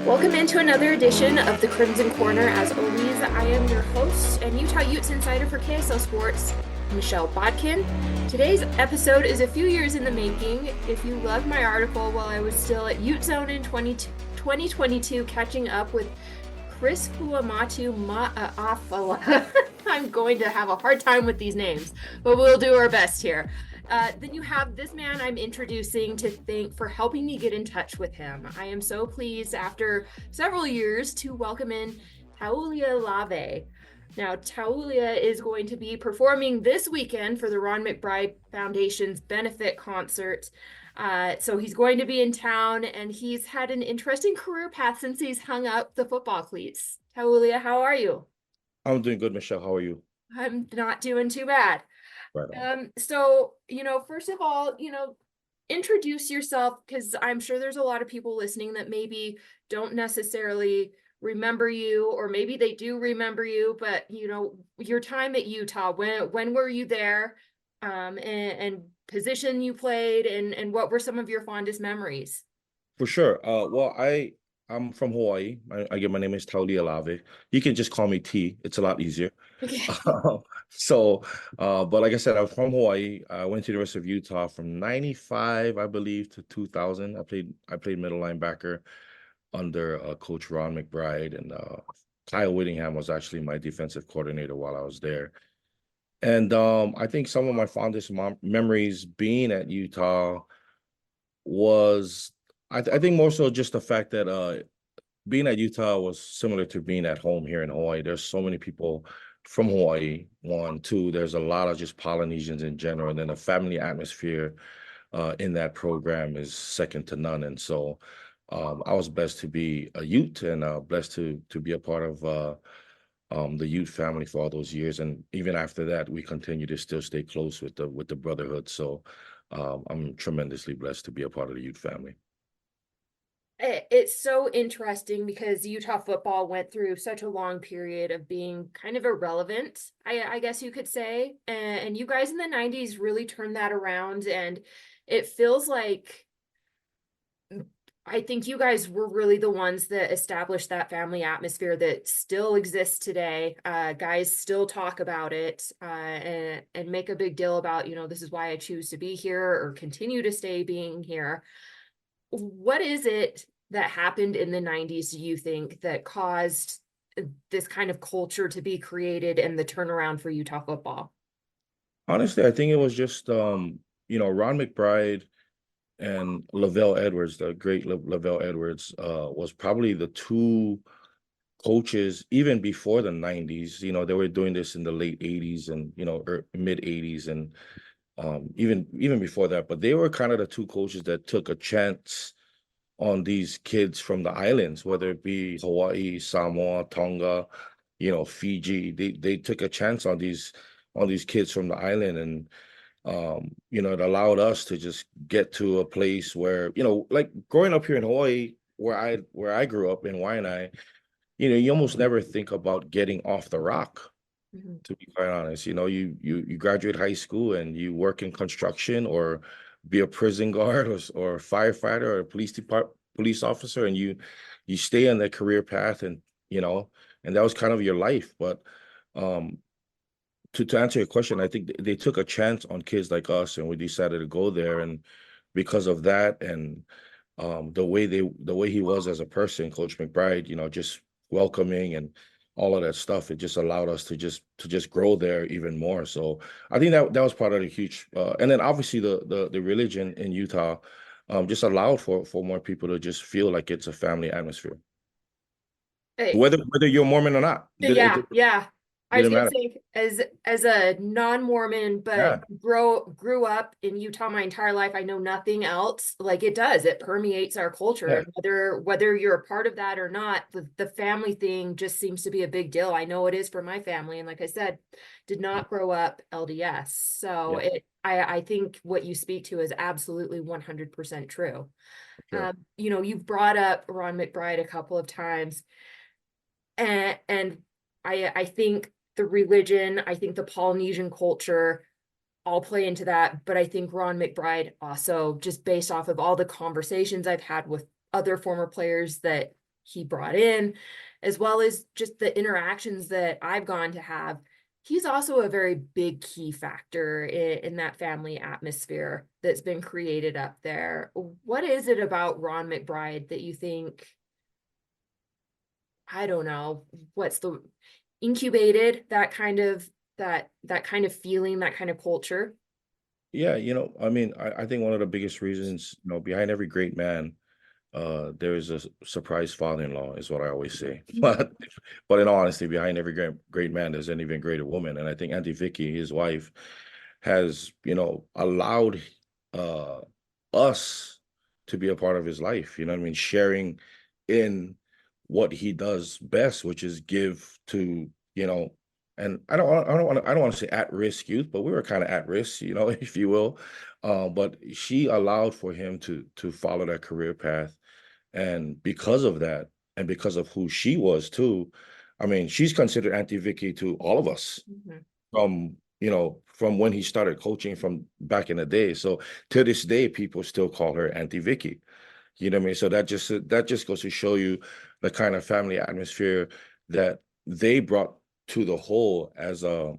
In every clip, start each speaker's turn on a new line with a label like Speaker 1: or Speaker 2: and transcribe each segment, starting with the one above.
Speaker 1: Welcome into another edition of the Crimson Corner. As always, I am your host and Utah Utes insider for KSL Sports, Michelle Bodkin. Today's episode is a few years in the making. If you loved my article while I was still at Ute Zone in 2022, catching up with Chris Kuamatu Ma'afala. I'm going to have a hard time with these names, but we'll do our best here. Then you have this man I'm introducing to thank for helping me get in touch with him. I am so pleased after several years to welcome in Taulia Lave. Now, Taulia is going to be performing this weekend for the Ron McBride Foundation's benefit concert. So he's going to be in town, and he's had an interesting career path since he's hung up the football cleats. Taulia, how are you?
Speaker 2: I'm doing good, Michelle. How are you?
Speaker 1: I'm not doing too bad.
Speaker 2: Right on.
Speaker 1: So, first of all, introduce yourself, because I'm sure there's a lot of people listening that maybe don't necessarily remember you, or maybe they do remember you, but your time at Utah, when were you there, and position you played, and what were some of your fondest memories?
Speaker 2: For sure. I'm from Hawaii. Again, my name is Taulia Lave. You can just call me T. It's a lot easier.
Speaker 1: Okay.
Speaker 2: But like I said, I'm from Hawaii. I went to the University of Utah from 95, I believe, to 2000. I played middle linebacker under Coach Ron McBride, and Kyle Whittingham was actually my defensive coordinator while I was there. And I think some of my fondest memories being at Utah was, I think more so just the fact that being at Utah was similar to being at home here in Hawaii. There's so many people from Hawaii. One, two, there's a lot of just Polynesians in general, and then the family atmosphere in that program is second to none. And so I was blessed to be a Ute, and blessed to be a part of the Ute family for all those years. And even after that, we continue to still stay close with the brotherhood. So I'm tremendously blessed to be a part of the Ute family.
Speaker 1: It's so interesting because Utah football went through such a long period of being kind of irrelevant, I guess you could say. And you guys in the 90s really turned that around. And it feels like I think you guys were really the ones that established that family atmosphere that still exists today. Guys still talk about it, and make a big deal about, this is why I choose to be here or continue to stay being here. What is it that happened in the 90s, do you think, that caused this kind of culture to be created and the turnaround for Utah football?
Speaker 2: Honestly, I think it was just Ron McBride and Lavelle Edwards, the great Lavelle Edwards, was probably the two coaches even before the 90s. They were doing this in the late 80s and mid 80s, and even before that. But they were kind of the two coaches that took a chance on these kids from the islands, whether it be Hawaii, Samoa, Tonga, Fiji. They took a chance on these kids from the island, and it allowed us to just get to a place where, like growing up here in Hawaii, where I grew up in Waianae, you almost never think about getting off the rock.
Speaker 1: Mhm.
Speaker 2: To be quite honest, you graduate high school and you work in construction, or be a prison guard, or a firefighter, or a police officer, and you stay on that career path, and and that was kind of your life. But um to answer your question, I think they took a chance on kids like us, and we decided to go there. And because of that, and the way he was as a person, Coach McBride, just welcoming and all of that stuff, it just allowed us to just grow there even more. So I think that was part of the huge, and then obviously the religion in Utah just allowed for more people to just feel like it's a family atmosphere,
Speaker 1: Hey,
Speaker 2: whether you're Mormon or not. It
Speaker 1: yeah. I was
Speaker 2: didn't
Speaker 1: gonna
Speaker 2: matter.
Speaker 1: say, as a non-Mormon, but
Speaker 2: Yeah,
Speaker 1: grew up in Utah my entire life, I know nothing else. Like, it permeates our culture,
Speaker 2: yeah,
Speaker 1: and whether you're a part of that or not, the family thing just seems to be a big deal. I know it is for my family, and like I said, did not grow up LDS, so
Speaker 2: yeah,
Speaker 1: I think what you speak to is absolutely 100% true.
Speaker 2: sure.
Speaker 1: You've brought up Ron McBride a couple of times, and I think the religion, I think the Polynesian culture all play into that. But I think Ron McBride also, just based off of all the conversations I've had with other former players that he brought in, as well as just the interactions that I've gone to have. He's also a very big key factor in that family atmosphere that's been created up there. What is it about Ron McBride that you think, I don't know, what's the incubated that kind of feeling, that kind of culture?
Speaker 2: Yeah, I mean, I think one of the biggest reasons, behind every great man, there is a surprise father-in-law, is what I always say. But in all honesty, behind every great man, there's an even greater woman. And I think Auntie Vicky, his wife, has, allowed uh us to be a part of his life. You know what I mean? Sharing in what he does best, which is give to, and I don't want to say at risk youth, but we were kind of at risk, if you will. But she allowed for him to follow that career path, and because of that, and because of who she was too, I mean, she's considered Auntie Vicky to all of us
Speaker 1: Mhm.
Speaker 2: from when he started coaching from back in the day. So to this day, people still call her Auntie Vicky. You know what I mean? So that just goes to show you the kind of family atmosphere that they brought to the whole as a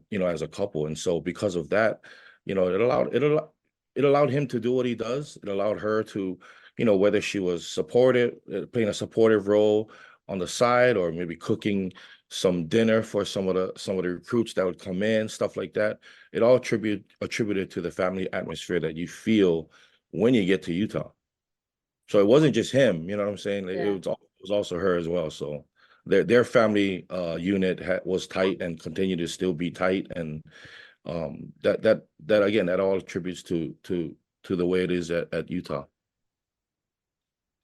Speaker 2: couple. And so because of that, it allowed him to do what he does. It allowed her to, whether she was supportive, playing a supportive role on the side, or maybe cooking some dinner for some of the recruits that would come in, stuff like that. It all attributed to the family atmosphere that you feel when you get to Utah. So it wasn't just him, you know what I'm saying? It
Speaker 1: Yeah.
Speaker 2: was it was also her as well. So their family unit was tight and continued to still be tight, and that again, that all attributes to the way it is at Utah.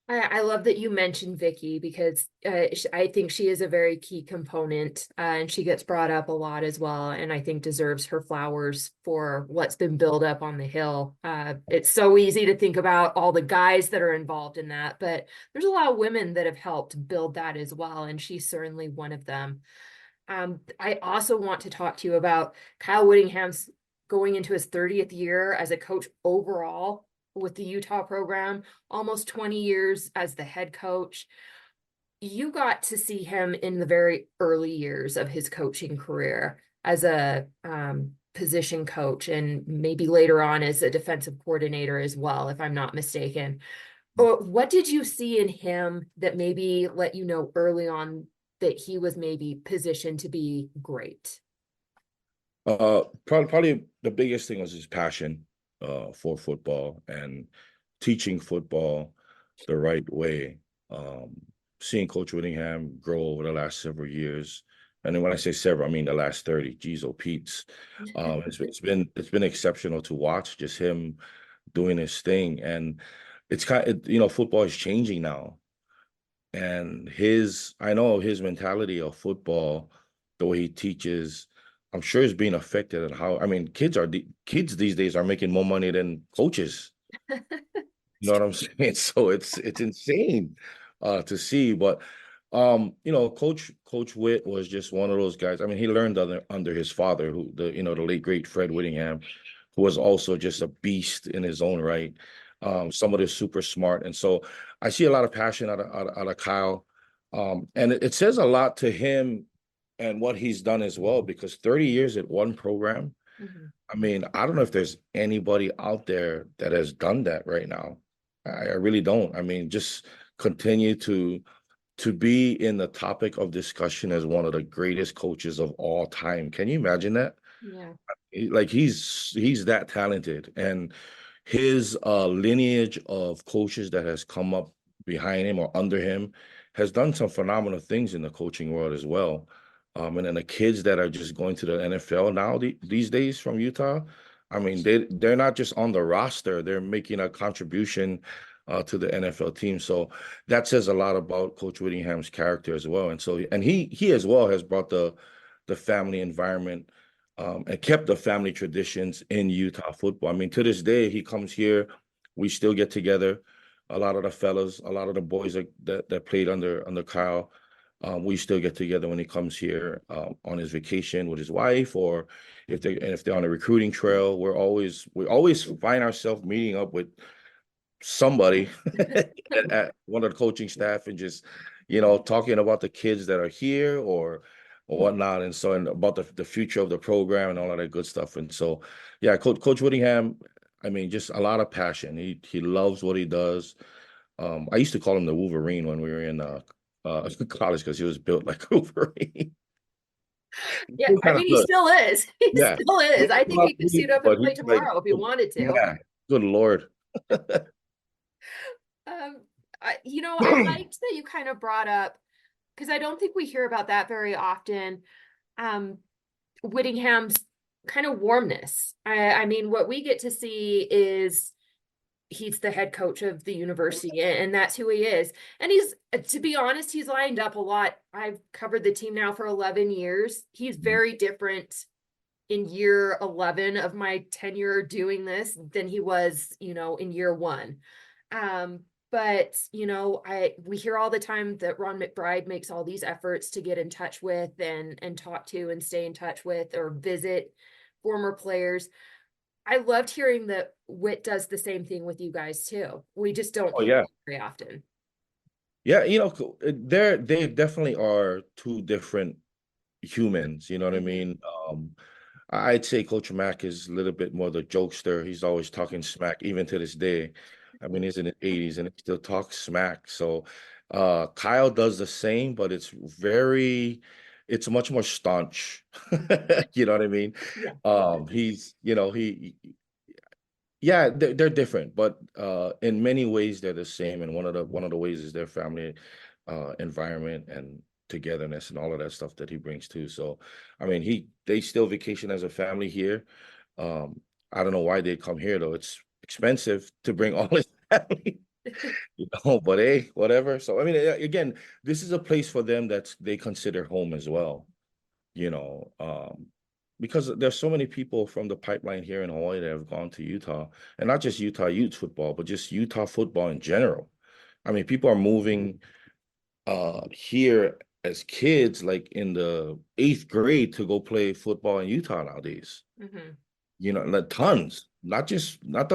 Speaker 1: I love that you mentioned Vicky because I think she is a very key component, and she gets brought up a lot as well. And I think deserves her flowers for what's been built up on the hill. It's so easy to think about all the guys that are involved in that, but there's a lot of women that have helped build that as well. And she's certainly one of them. I also want to talk to you about Kyle Whittingham's going into his 30th year as a coach overall with the Utah program, almost 20 years as the head coach. You got to see him in the very early years of his coaching career as a position coach, and maybe later on as a defensive coordinator as well, if I'm not mistaken. What did you see in him that maybe let you know early on that he was maybe positioned to be great?
Speaker 2: Probably the biggest thing was his passion for football and teaching football the right way. Um, Seeing Coach Whittingham grow over the last several years, and then when I say several, I mean the last 30. Geez, oh Pete's. It's been exceptional to watch, just him doing his thing, and it's football is changing now, and I know his mentality of football, the way he teaches, I'm sure is being affected. And how, I mean, kids these days are making more money than coaches. You know what I'm saying? So it's insane to see. But Coach Witt was just one of those guys. I mean, he learned under his father, who the late great Fred Whittingham, who was also just a beast in his own right. Somebody super smart, and so I see a lot of passion out of Kyle, and it says a lot to him and what he's done as well. Because 30 years at one program,
Speaker 1: Mhm.
Speaker 2: I mean, I don't know if there's anybody out there that has done that right now. I really don't. I mean, just continue to be in the topic of discussion as one of the greatest coaches of all time. Can you imagine that?
Speaker 1: Yeah.
Speaker 2: Like he's that talented, and his lineage of coaches that has come up behind him or under him has done some phenomenal things in the coaching world as well. And then the kids that are just going to the NFL now these days from Utah, I mean, they're not just on the roster; they're making a contribution to the NFL team. So that says a lot about Coach Whittingham's character as well. And so, and he as well has brought the family environment, and kept the family traditions in Utah football. I mean, to this day, he comes here, we still get together. A lot of the fellas, a lot of the boys that played under Kyle, we still get together when he comes here on his vacation with his wife, or if they're on a recruiting trail. We always find ourselves meeting up with somebody at one of the coaching staff, and just talking about the kids that are here or whatnot. And so, and about the future of the program and all of that good stuff. And so, yeah, Coach Whittingham, I mean, just a lot of passion. He loves what he does. I used to call him the Wolverine when we were in college because he was built like Wolverine.
Speaker 1: Yeah,
Speaker 2: He's
Speaker 1: I
Speaker 2: kind of
Speaker 1: mean, he
Speaker 2: good.
Speaker 1: still is. He
Speaker 2: Yeah.
Speaker 1: still is. I think he could suit up and
Speaker 2: But
Speaker 1: play
Speaker 2: he's like,
Speaker 1: tomorrow if he wanted to.
Speaker 2: yeah, good Lord.
Speaker 1: Um, I liked that you kind of brought up, because I don't think we hear about that very often. Um, Whittingham's kind of warmness. I mean, what we get to see is he's the head coach of the university, and that's who he is. And he's, to be honest, he's lined up a lot. I've covered the team now for 11 years. He's very different in year 11 of my tenure doing this than he was, in year one. Um, but we hear all the time that Ron McBride makes all these efforts to get in touch with and talk to and stay in touch with or visit former players. I loved hearing that Whit does the same thing with you guys too. We just don't
Speaker 2: Oh
Speaker 1: hear
Speaker 2: yeah.
Speaker 1: it very often.
Speaker 2: Yeah, they definitely are two different humans, you know what I mean? I'd say Coach Mack is a little bit more the jokester. He's always talking smack, even to this day. I mean, he's in his 80s and he still talks smack. So Kyle does the same, but it's much more staunch. You know what I mean?
Speaker 1: Yeah.
Speaker 2: He's, yeah, they're different, but in many ways they're the same. And one of the ways is their family environment and togetherness and all of that stuff that he brings too. So, I mean, they still vacation as a family here. Um, I don't know why they come here though. It's expensive to bring all his family, but hey, whatever. So, I mean, again, this is a place for them that they consider home as well, you know, because there's so many people from the pipeline here in Hawaii that have gone to Utah, and not just Utah Utes football, but just Utah football in general. I mean, people are moving here as kids, like in the eighth grade, to go play football in Utah nowadays.
Speaker 1: Mhm.
Speaker 2: Like tons, not the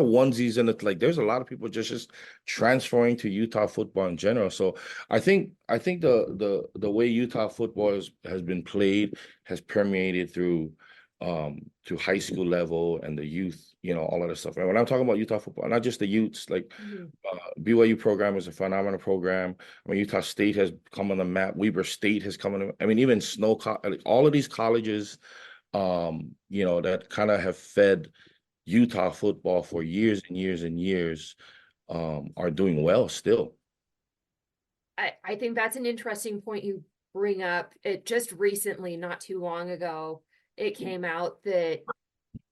Speaker 2: onesies and it, like there's a lot of people just transferring to Utah football in general. So I think the way Utah football has been played has permeated through high school level and the youth, all of that stuff. And when I'm talking about Utah football, not just the Utes, like
Speaker 1: Mhm.
Speaker 2: BYU program is a phenomenal program. I mean, Utah State has come on the map. Weber State has come on I mean, even like all of these colleges that kind of have fed Utah football for years and years and years, are doing well still.
Speaker 1: I think that's an interesting point you bring up. It just recently, not too long ago, it came out that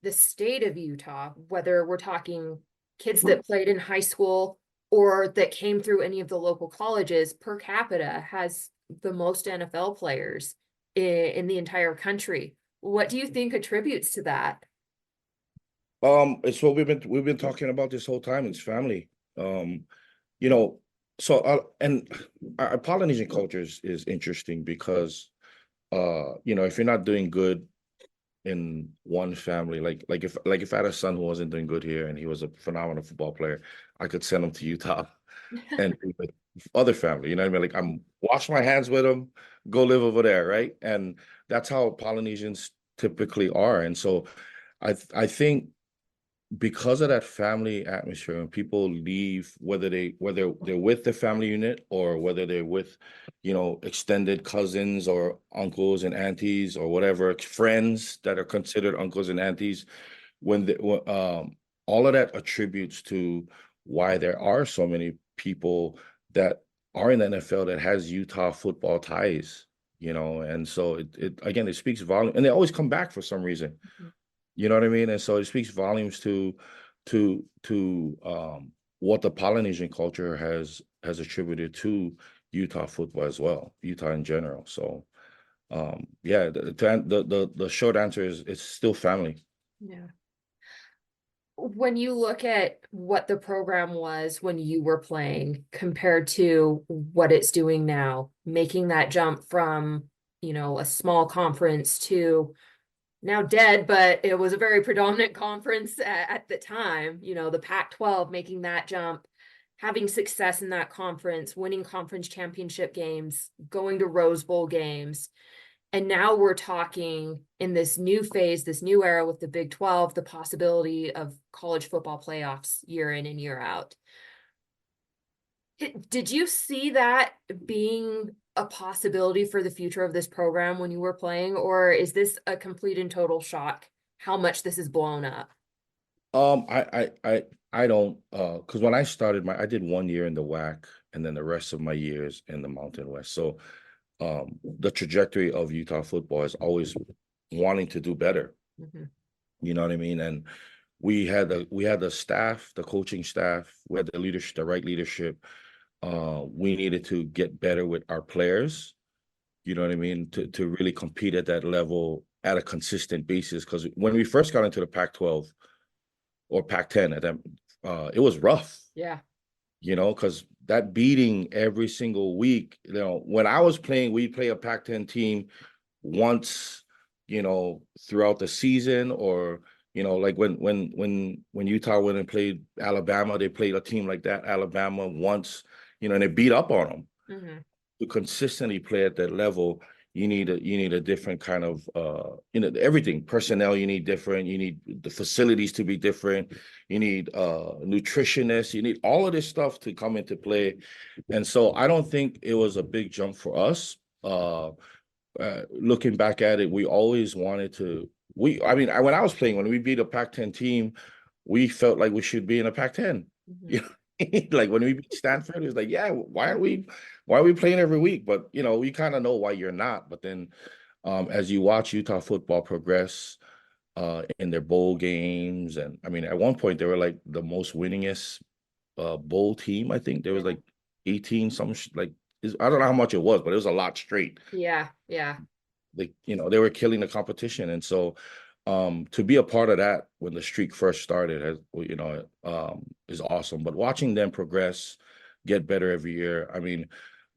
Speaker 1: the state of Utah, whether we're talking kids that played in high school or that came through any of the local colleges, per capita has the most NFL players in the entire country. What do you think attributes to that?
Speaker 2: It's what we've been talking about this whole time. It's family. You know, so and our Polynesian culture is interesting because if you're not doing good in one family, like if I had a son who wasn't doing good here and he was a phenomenal football player, I could send him to Utah and be with other family. You know what I mean? Like I'm wash my hands with them, go live over there, right? And that's how Polynesians typically are. And so I think because of that family atmosphere, and people leave, whether they're with the family unit or whether they're with extended cousins or uncles and aunties or whatever, friends that are considered uncles and aunties, when all of that attributes to why there are so many people that are in the NFL that has Utah football ties, and so it again, it speaks volume, and they always come back for some reason. You know what I mean? And so it speaks volumes to what the Polynesian culture has attributed to Utah football as well, Utah in general. So yeah, the short answer is it's still family.
Speaker 1: Yeah. When you look at what the program was when you were playing compared to what it's doing now, making that jump from, a small conference to now dead, but it was a very predominant conference at the time, the Pac-12, making that jump. having success in that conference, winning conference championship games, going to Rose Bowl games. And now we're talking in this new phase, this new era with the Big 12, the possibility of college football playoffs year in and year out. Did you see that being a possibility for the future of this program when you were playing, or is this a complete and total shock how much this is blown up?
Speaker 2: I don't because when I started I did 1 year in the WAC and then the rest of my years in the Mountain West. So the trajectory of Utah football is always wanting to do better.
Speaker 1: Mm-hmm.
Speaker 2: You know what I mean? And we had the staff, the coaching staff, we had the leadership, the right leadership. We needed to get better with our players, you know what I mean, to really compete at that level at a consistent basis. Because when we first got into the Pac-12 or Pac-10 at that, it was rough.
Speaker 1: Yeah.
Speaker 2: You know, because that beating every single week, you know, when I was playing, we play a Pac-10 team once, you know, throughout the season, or, you know, like when Utah went and played Alabama, they played a team like that, Alabama once, you know, and they beat up on them.
Speaker 1: Mm-hmm.
Speaker 2: To consistently play at that level, you need a different kind of you know, everything. Personnel, you need different, you need the facilities to be different, you need nutritionists, you need all of this stuff to come into play. And so I don't think it was a big jump for us. Looking back at it, we always wanted to, when I was playing, when we beat a Pac-10 team, we felt like we should be in a Pac-10.
Speaker 1: Mm-hmm.
Speaker 2: You know, like when we beat Stanford, it was like, yeah, why are we playing every week? But you know, we kind of know why you're not. But then as you watch Utah football progress in their bowl games, and I mean, at one point they were like the most winningest bowl team. I think there was like 18 some like, I don't know how much it was, but it was a lot straight.
Speaker 1: Yeah. Yeah.
Speaker 2: You know, they were killing the competition. And so to be a part of that when the streak first started has, you know, is awesome. But watching them progress, get better every year, I mean,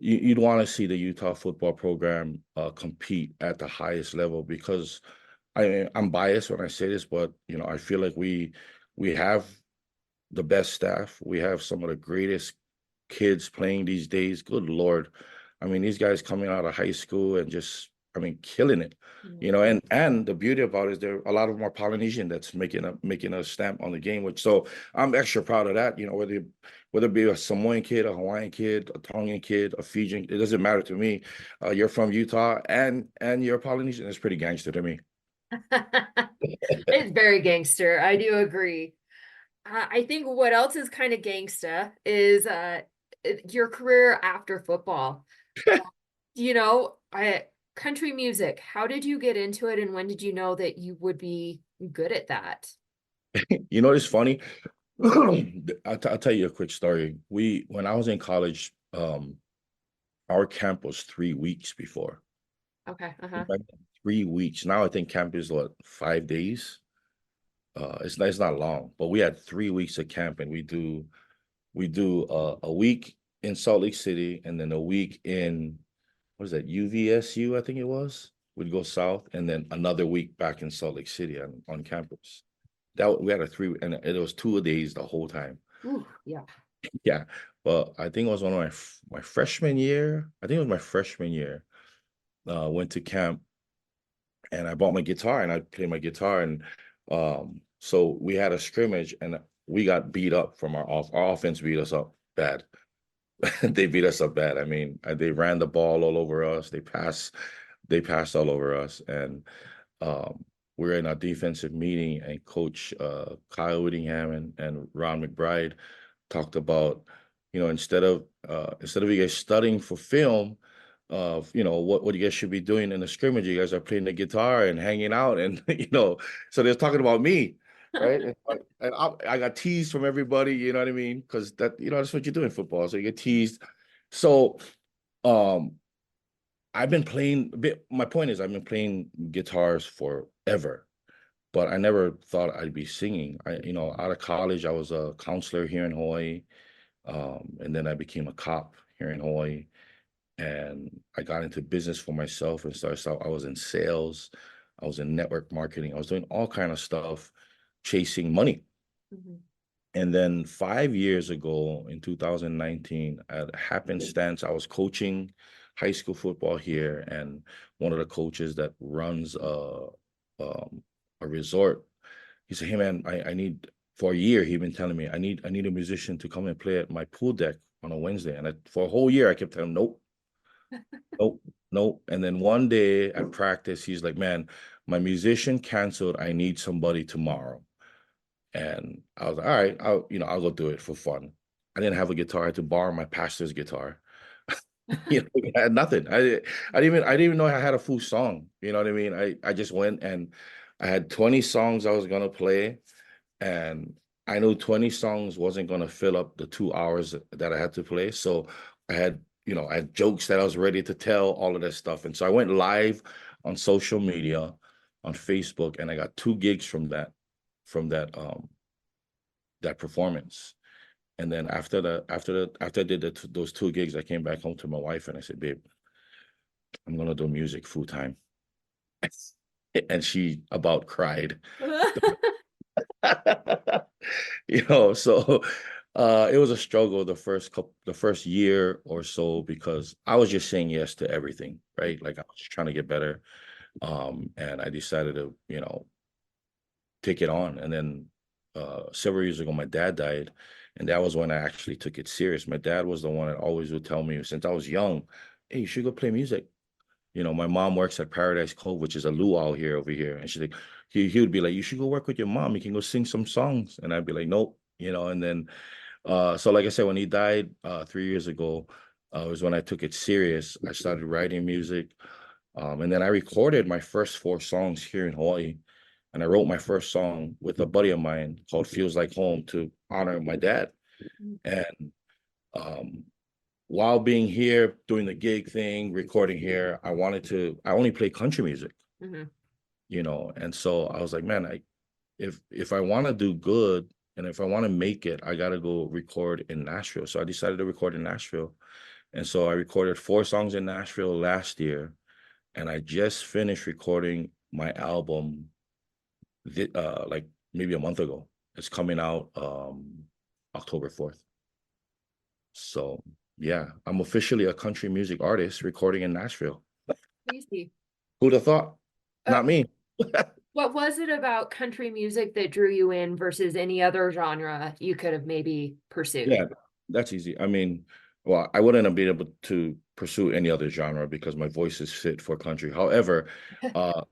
Speaker 2: you'd want to see the Utah football program compete at the highest level, because I'm biased when I say this, but you know, I feel like we have the best staff. We have some of the greatest kids playing these days. Good Lord. I mean, these guys coming out of high school and just, I mean, killing it, you know, and the beauty about it is there a lot of them are Polynesian that's making a stamp on the game, which, so I'm extra proud of that, you know, whether it be a Samoan kid, a Hawaiian kid, a Tongan kid, a Fijian, it doesn't matter to me. You're from Utah and you're Polynesian. It's pretty gangster to me.
Speaker 1: It's very gangster. I do agree. I think what else is kind of gangsta is your career after football. You know, country music. How did you get into it, and when did you know that you would be good at that?
Speaker 2: You know, it's funny. I'll tell you a quick story. When I was in college, our camp was 3 weeks before.
Speaker 1: Okay. Uh-huh.
Speaker 2: 3 weeks. Now I think camp is what, 5 days? It's not long, but we had 3 weeks of camp, and we do a week in Salt Lake City, and then a week in, what is that, UVSU, I think it was. We'd go south, and then another week back in Salt Lake City on campus. We had and it was 2 days the whole time.
Speaker 1: Ooh, yeah.
Speaker 2: Yeah, but I think it was one of my freshman year. I think it was my freshman year. Went to camp, and I bought my guitar, and I played my guitar, and so we had a scrimmage, and we got beat up from our offense beat us up bad. They beat us up bad. I mean, they ran the ball all over us. They passed all over us, and we're in our defensive meeting, and Coach Kyle Whittingham and Ron McBride talked about, you know, instead of you guys studying for film, you know, what you guys should be doing in the scrimmage, you guys are playing the guitar and hanging out, and you know, so they're talking about me, right? And I got teased from everybody, you know what I mean? Because that, you know, that's what you do in football, so you get teased. So um I've been playing a bit. My point is, I've been playing guitars forever, but I never thought I'd be singing. You know, out of college, I was a counselor here in Hawaii, and then I became a cop here in Hawaii, and I got into business for myself and started. So I was in sales, I was in network marketing, I was doing all kind of stuff, chasing money.
Speaker 1: Mhm.
Speaker 2: And then 5 years ago, in 2019, at happenstance, I was coaching high school football here, and one of the coaches that runs um, a resort, he said, "Hey man, I need for a year. He's been telling me I need a musician to come and play at my pool deck on a Wednesday." And for a whole year, I kept telling him, "Nope, nope, nope." And then one day at practice, he's like, "Man, my musician canceled. I need somebody tomorrow." And I was like, all right, I'll go do it for fun. I didn't have a guitar. I had to borrow my pastor's guitar. I had nothing. I didn't even know I had a full song. You know what I mean? I just went and I had 20 songs I was gonna play, and I knew 20 songs wasn't gonna fill up the 2 hours that I had to play. So I had jokes that I was ready to tell, all of that stuff. And so I went live on social media, on Facebook, and I got 2 gigs from that performance. And then after I did those 2 gigs, I came back home to my wife and I said, "Babe, I'm gonna do music full time." And she about cried. So it was a struggle the first year or so, because I was just saying yes to everything, right? Like I was just trying to get better. And I decided to, take it on. And then several years ago, my dad died, and that was when I actually took it serious. My dad was the one that always would tell me since I was young, "Hey, you should go play music." My mom works at Paradise Cove, which is a luau here over here, and she's like, he would be like, "You should go work with your mom. You can go sing some songs." And I'd be like, "Nope." And then so like I said, when he died 3 years ago, was when I took it serious. I started writing music. And then I recorded my first 4 songs here in Hawaii. And I wrote my first song with a buddy of mine called Feels Like Home to honor my dad. And um, while being here, doing the gig thing, recording here, I only play country music,
Speaker 1: Mm-hmm.
Speaker 2: and so I was like, man, if I want to do good and if I want to make it, I got to go record in Nashville. So I decided to record in Nashville. And so I recorded 4 songs in Nashville last year. And I just finished recording my album like maybe a month ago. It's coming out October 4th. So yeah, I'm officially a country music artist recording in Nashville.
Speaker 1: Crazy.
Speaker 2: Who'd have thought?
Speaker 1: Uh,
Speaker 2: Not me.
Speaker 1: what was it about country music that drew you in versus any other genre you could have maybe pursued?
Speaker 2: Yeah, that's easy. I mean, well, I wouldn't have been able to pursue any other genre because my voice is fit for country. However, uh,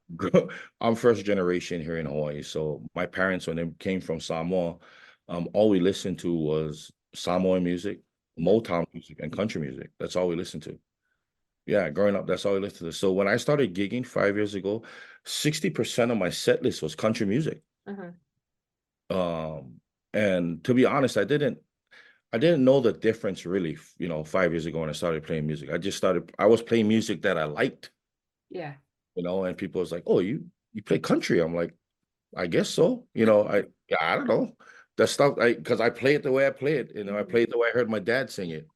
Speaker 2: I'm first generation here in Hawaii. So my parents, when they came from Samoa, all we listened to was Samoan music, Motown music, and country music. That's all we listened to. Yeah, growing up, that's all we listened to. So when I started gigging 5 years ago, 60% of my set list was country music.
Speaker 1: Uh-huh.
Speaker 2: Um, and to be honest, I didn't know the difference really, 5 years ago when I started playing music. I was playing music that I liked,
Speaker 1: Yeah.
Speaker 2: and people was like, "Oh, you play country?" I'm like, "I guess so." Yeah, I don't know. That stuff, because I play it the way I play it. I play it the way I heard my dad sing it.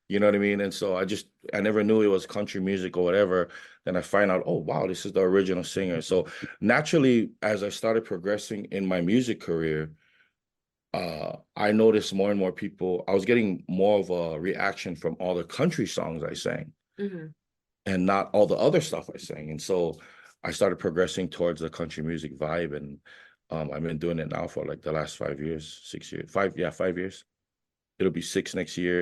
Speaker 2: You know what I mean? And so I never knew it was country music or whatever. Then I find out, oh wow, this is the original singer. So naturally, as I started progressing in my music career, I noticed more and more people, I was getting more of a reaction from all the country songs I sang
Speaker 1: Mm-hmm.
Speaker 2: and not all the other stuff I sang. And so I started progressing towards the country music vibe. And I've been doing it now for like the last 5 years, 6 years, 5 years. It'll be 6 next year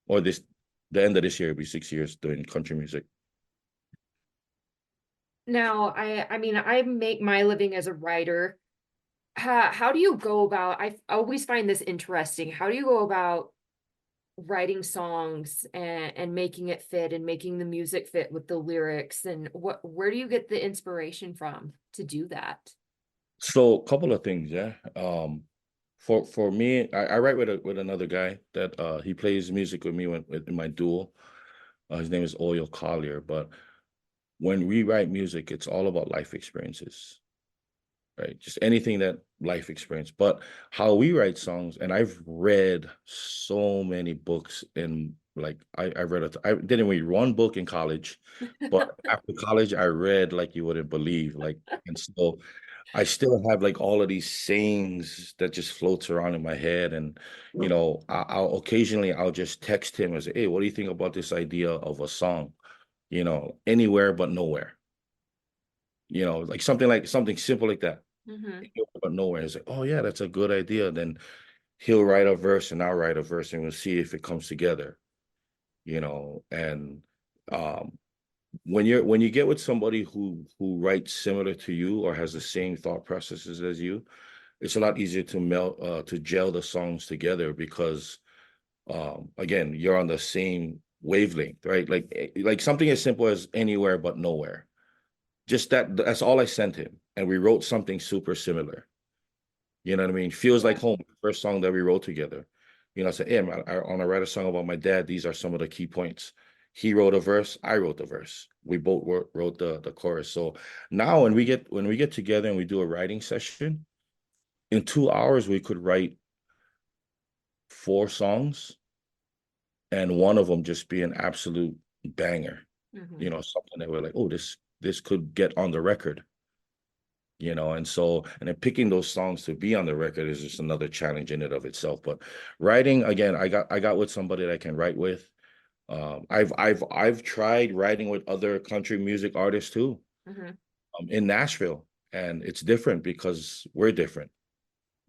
Speaker 2: or the end of this year, it'll be 6 years doing country music.
Speaker 1: Now, I mean, I make my living as a writer. How do you go about, I always find this interesting. How do you go about writing songs and making it fit and making the music fit with the lyrics, and where do you get the inspiration from to do that?
Speaker 2: So a couple of things, yeah. For me, I write with another guy that he plays music with me in my duo. His name is Oil Collier. But when we write music, it's all about life experiences, right? Just anything that life experience. But how we write songs, and I've read so many books in like I didn't read one book in college, but after college I read like you wouldn't believe. Like, and so I still have like all of these sayings that just floats around in my head, and I'll occasionally I'll just text him and say, "Hey, what do you think about this idea of a song? Anywhere but nowhere. Like something simple like that.
Speaker 1: Hmm.
Speaker 2: Anywhere but nowhere." It's like, "Oh yeah, that's a good idea." Then he'll write a verse and I'll write a verse, and we'll see if it comes together. And um, when you get with somebody who writes similar to you or has the same thought processes as you, it's a lot easier to gel the songs together because again, you're on the same wavelength, right? Like something as simple as anywhere but nowhere. Just that's all I sent him. And we wrote something super similar. You know what I mean? Feels like
Speaker 1: Yeah.
Speaker 2: home, first song that we wrote together. I said, hey, man, I want to write a song about my dad. These are some of the key points. He wrote a verse, I wrote the verse. We both wrote the chorus. So now when we get together and we do a writing session, in 2 hours we could write 4 songs, and one of them just be an absolute banger.
Speaker 1: Hmm.
Speaker 2: Something that we're like, oh, this could get on the record. And then picking those songs to be on the record is just another challenge in and of itself. But writing, again, I got with somebody that I can write with. I've tried writing with other country music artists too,
Speaker 1: Hmm.
Speaker 2: in Nashville, and it's different because we're different.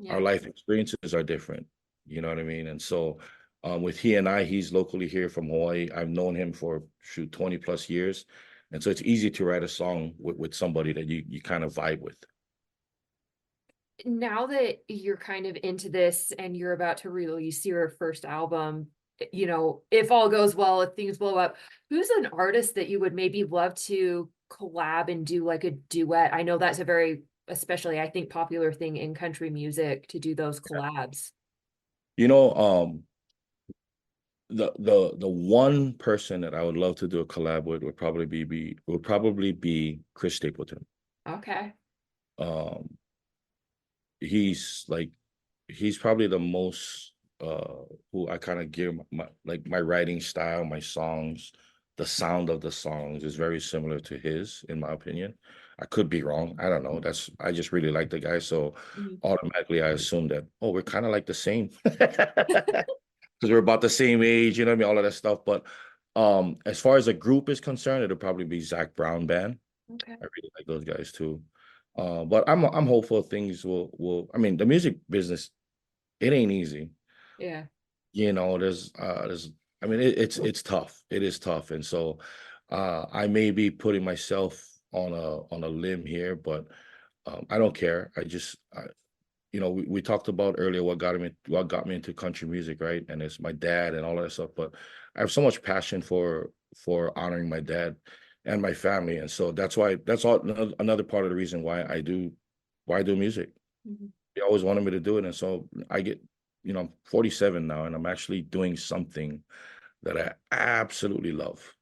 Speaker 2: Our
Speaker 1: Yeah.
Speaker 2: life experiences are different. You know what I mean? And so, with he and I, he's locally here from Hawaii. I've known him for 20 plus years. And so it's easy to write a song with somebody that you kind of vibe with.
Speaker 1: Now that you're kind of into this and you're about to release your first album, if all goes well, if things blow up, who's an artist that you would maybe love to collab and do like a duet? I know that's a very, especially I think, popular thing in country music to do those collabs.
Speaker 2: You know, the one person that I would love to do a collab with would probably be Chris Stapleton.
Speaker 1: Okay.
Speaker 2: Um, he's like he's probably the most who I kind of give my writing style, my songs, the sound of the songs is very similar to his, in my opinion. I could be wrong. I don't know. I just really like the guy, so
Speaker 1: Mhm.
Speaker 2: automatically I assume that, oh, we're kind of like the same. Because we're about the same age, you know what I mean, all of that stuff. But as far as a group is concerned, it'll probably be Zach Brown Band.
Speaker 1: Okay.
Speaker 2: I really like those guys too. But I'm hopeful things will. I mean, the music business, it ain't easy.
Speaker 1: Yeah.
Speaker 2: There's I mean, it's tough. It is tough, and so I may be putting myself on a limb here, but I don't care. We talked about earlier what got me into country music, right? And it's my dad and all that stuff. But I have so much passion for honoring my dad and my family, and so that's all another part of the reason why I do music.
Speaker 1: Mhm.
Speaker 2: They always wanted me to do it, and so I'm 47 now, and I'm actually doing something that I absolutely love,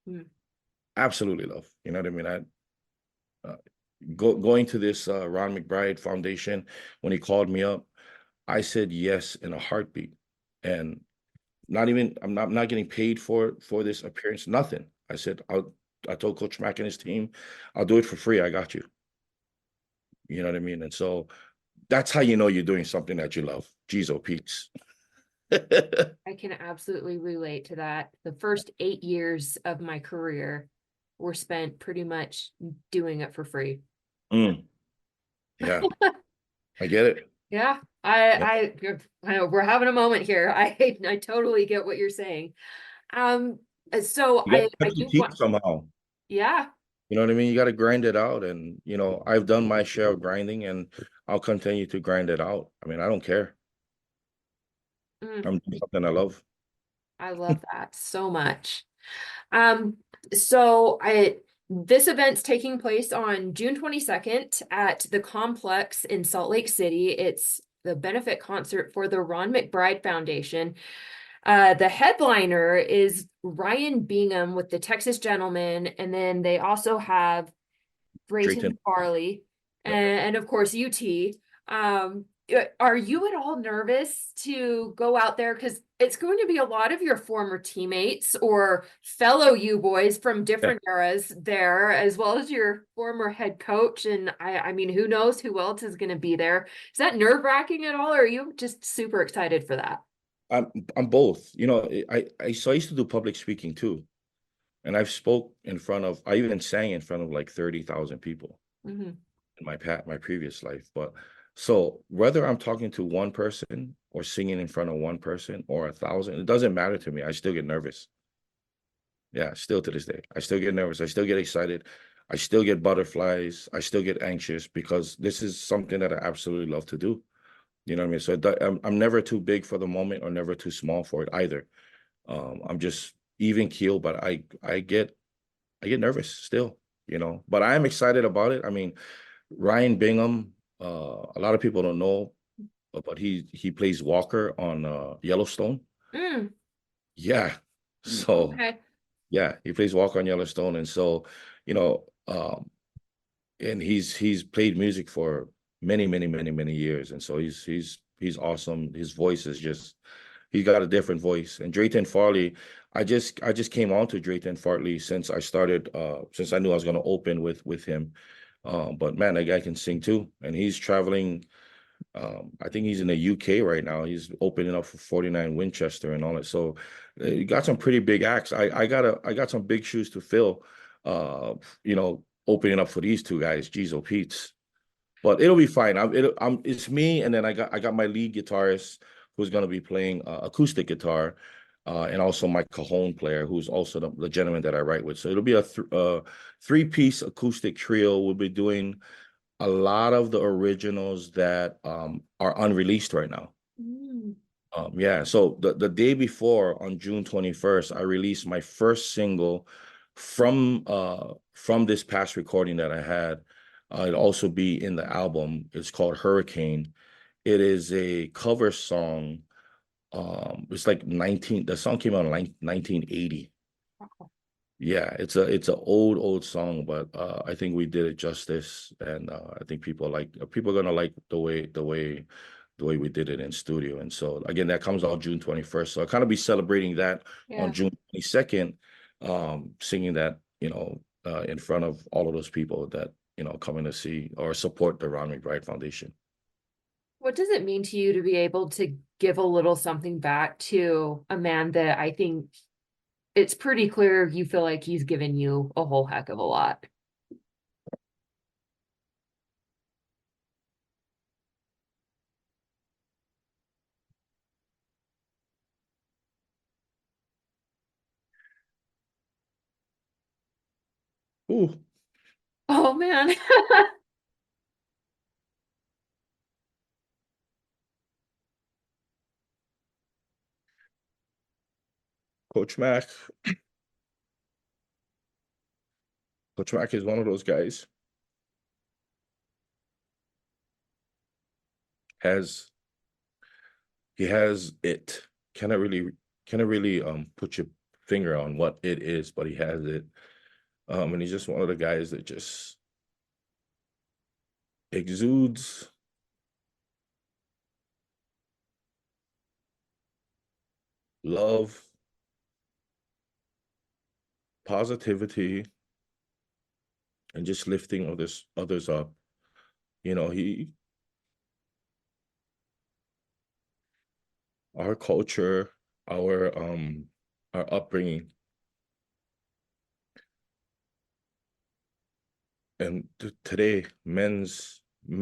Speaker 1: Mm.
Speaker 2: absolutely love. You know what I mean? Uh, going to this Ron McBride Foundation, when he called me up, I said yes in a heartbeat, and I'm not getting paid for this appearance, nothing. I told Coach Mack and his team, I'll do it for free. I got you. You know what I mean? And so that's how you know you're doing something that you love. Geez, oh, Pete's.
Speaker 1: I can absolutely relate to that. The first 8 years of my career were spent pretty much doing it for free.
Speaker 2: Mm, yeah, I get it.
Speaker 1: Yeah,
Speaker 2: Yeah.
Speaker 1: I know we're having a moment here. I totally get what you're saying. Um, so
Speaker 2: You got to
Speaker 1: I
Speaker 2: cut your
Speaker 1: do
Speaker 2: teeth
Speaker 1: want,
Speaker 2: somehow.
Speaker 1: yeah.
Speaker 2: You know what I mean? You got to grind it out. And, I've done my share of grinding, and I'll continue to grind it out. I mean, I don't care.
Speaker 1: Mm,
Speaker 2: I'm doing something I love.
Speaker 1: I love that so much. Um, so I this event's taking place on June 22nd at the complex in Salt Lake City. It's the benefit concert for the Ron McBride Foundation. The headliner is Ryan Bingham with the Texas Gentlemen, and then they also have
Speaker 2: Drayton.
Speaker 1: Brayton Farley
Speaker 2: Yep.
Speaker 1: and of course UT. are you at all nervous to go out there? Because it's going to be a lot of your former teammates or fellow U boys from
Speaker 2: Yeah.
Speaker 1: different eras there, as well as your former head coach. And I mean, who knows who else is going to be there? Is that nerve-wracking at all, or are you just super excited for that?
Speaker 2: I'm both. I used to do public speaking too. And I even sang in front of like 30,000 people
Speaker 1: Mhm.
Speaker 2: in my previous life. But so whether I'm talking to one person or singing in front of one person or 1,000, it doesn't matter to me. I still get nervous. Yeah, still to this day. I still get nervous. I still get excited. I still get butterflies. I still get anxious because this is something that I absolutely love to do. You know what I mean? So I'm never too big for the moment or never too small for it either. I'm just even keel, but I get nervous still, but I am excited about it. I mean, Ryan Bingham, a lot of people don't know, but he plays Walker on Yellowstone.
Speaker 1: Mm,
Speaker 2: Yeah. So
Speaker 1: okay.
Speaker 2: yeah, he plays Walker on Yellowstone. And so, you know, and he's played music for many, many, many, many years. And so he's awesome. His voice is just he's got a different voice. And Drayton Farley, I just came on to Drayton Farley since I knew I was gonna open with him. But man, that guy can sing too. And he's traveling. I think he's in the UK right now. He's opening up for 49 Winchester and all that. So you got some pretty big acts. I got some big shoes to fill. Opening up for these two guys, Jeez, oh Pete's. But it'll be fine. It's me, and then I got my lead guitarist who's gonna be playing acoustic guitar, and also my cajon player, who's also the gentleman that I write with. So it'll be a three-piece acoustic trio. We'll be doing a lot of the originals that are unreleased right now.
Speaker 1: Mm.
Speaker 2: Yeah, so the day before on June 21st, I released my first single from this past recording that I had. It'll also be in the album. It's called Hurricane. It is a cover song. It's like the song came out in like 1980. Yeah, it's a old song, but I think we did it justice, and I think people are gonna like the way we did it in studio. And so again, that comes out June 21st. So I kind of be celebrating that on
Speaker 1: Yeah.
Speaker 2: June 22nd, singing that in front of all of those people that coming to see or support the Ron McBride Foundation.
Speaker 1: What does it mean to you to be able to give a little something back to a man that I think it's pretty clear you feel like he's given you a whole heck of a lot?
Speaker 2: Ooh,
Speaker 1: Oh man.
Speaker 2: Coach Mac. Coach Mac is one of those guys. Has He has it. Cannot really cannot really put your finger on what it is, but he has it. And he's just one of the guys that just exudes love, positivity, and just lifting others up. He our culture, our upbringing, and today, men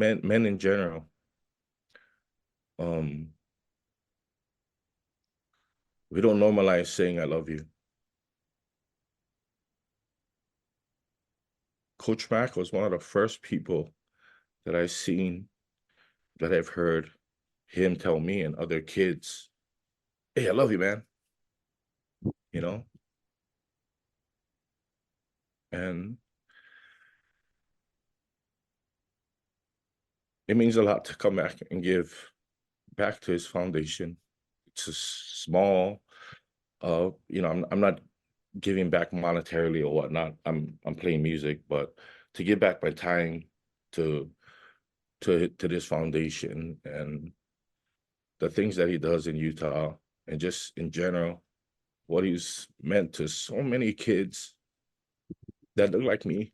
Speaker 2: in general, um, we don't normalize saying I love you. Coach Mack was one of the first people that I've seen, that I've heard him tell me and other kids, "Hey, I love you, man." You know, and it means a lot to come back and give back to his foundation. It's a small, I'm not giving back monetarily or whatnot. I'm playing music, but to give back my time, to to this foundation and the things that he does in Utah and just in general, what he's meant to so many kids that look like me.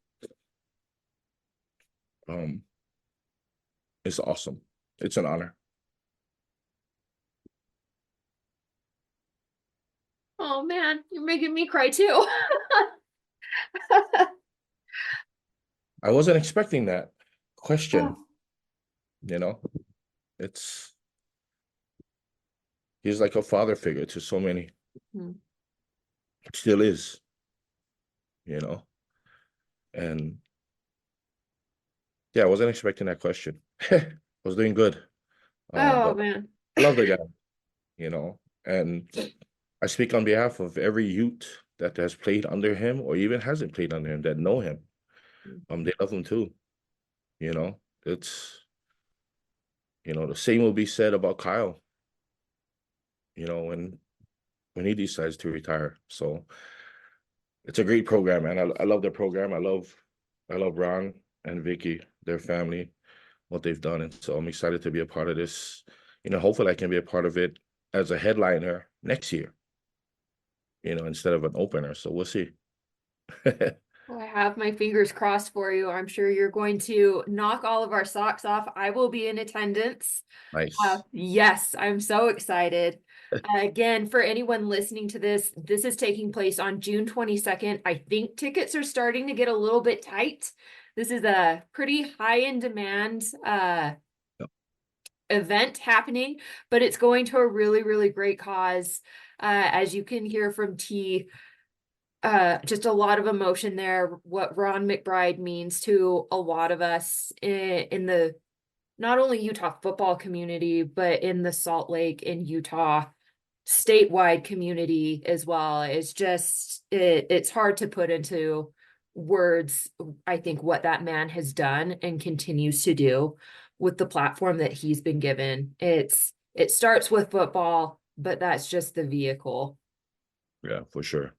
Speaker 2: It's awesome. It's an honor.
Speaker 1: Oh man, you're making me cry too.
Speaker 2: I wasn't expecting that question.
Speaker 1: Oh.
Speaker 2: You know, he's like a father figure to so many. Still is, you know. And yeah, I wasn't expecting that question. I was doing good. But
Speaker 1: Man.
Speaker 2: I love the guy, you know, and I speak on behalf of every Ute that has played under him or even hasn't played under him that know him. They love him too. You know, it's, the same will be said about Kyle, when he decides to retire. So it's a great program, man. I love the program. I love Ron and Vicky, their family, what they've done. And so I'm excited to be a part of this. Hopefully I can be a part of it as a headliner next year, instead of an opener. So we'll see.
Speaker 1: Well, I have my fingers crossed for you. I'm sure you're going to knock all of our socks off. I will be in attendance.
Speaker 2: Nice.
Speaker 1: Yes, I'm so excited. Again, for anyone listening to this is taking place on June 22nd. I think tickets are starting to get a little bit tight. This is a pretty high in demand event happening, but it's going to a really, really great cause. As you can hear from T, just a lot of emotion there. What Ron McBride means to a lot of us in the not only Utah football community, but in the Salt Lake and Utah statewide community as well. It's just it's hard to put into words, I think, what that man has done and continues to do with the platform that he's been given. It starts with football, but that's just the vehicle.
Speaker 2: Yeah, for sure.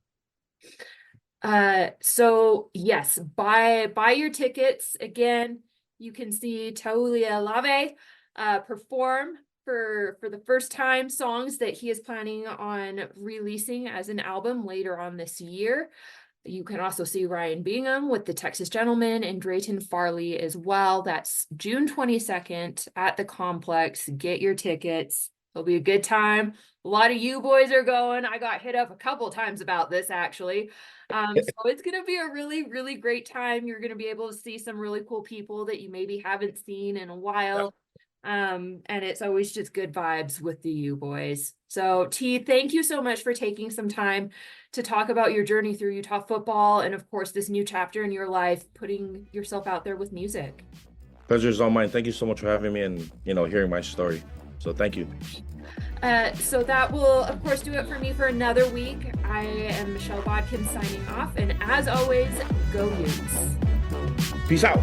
Speaker 1: So yes, buy your tickets. Again, you can see Taulia Lave perform for the first time songs that he is planning on releasing as an album later on this year. You can also see Ryan Bingham with the Texas Gentlemen and Drayton Farley as well. That's June 22nd at the Complex. Get your tickets. It'll be a good time. A lot of you boys are going. I got hit up a couple times about this, actually. So it's going to be a really, really great time. You're going to be able to see some really cool people that you maybe haven't seen in a while. And it's always just good vibes with the U boys. So T, thank you so much for taking some time to talk about your journey through Utah football and of course this new chapter in your life, putting yourself out there with music.
Speaker 2: Pleasure is all mine. Thank you so much for having me and hearing my story. So thank you.
Speaker 1: So that will of course do it for me for another week. I am Michelle Bodkin signing off, and as always, go Utes.
Speaker 2: Peace out.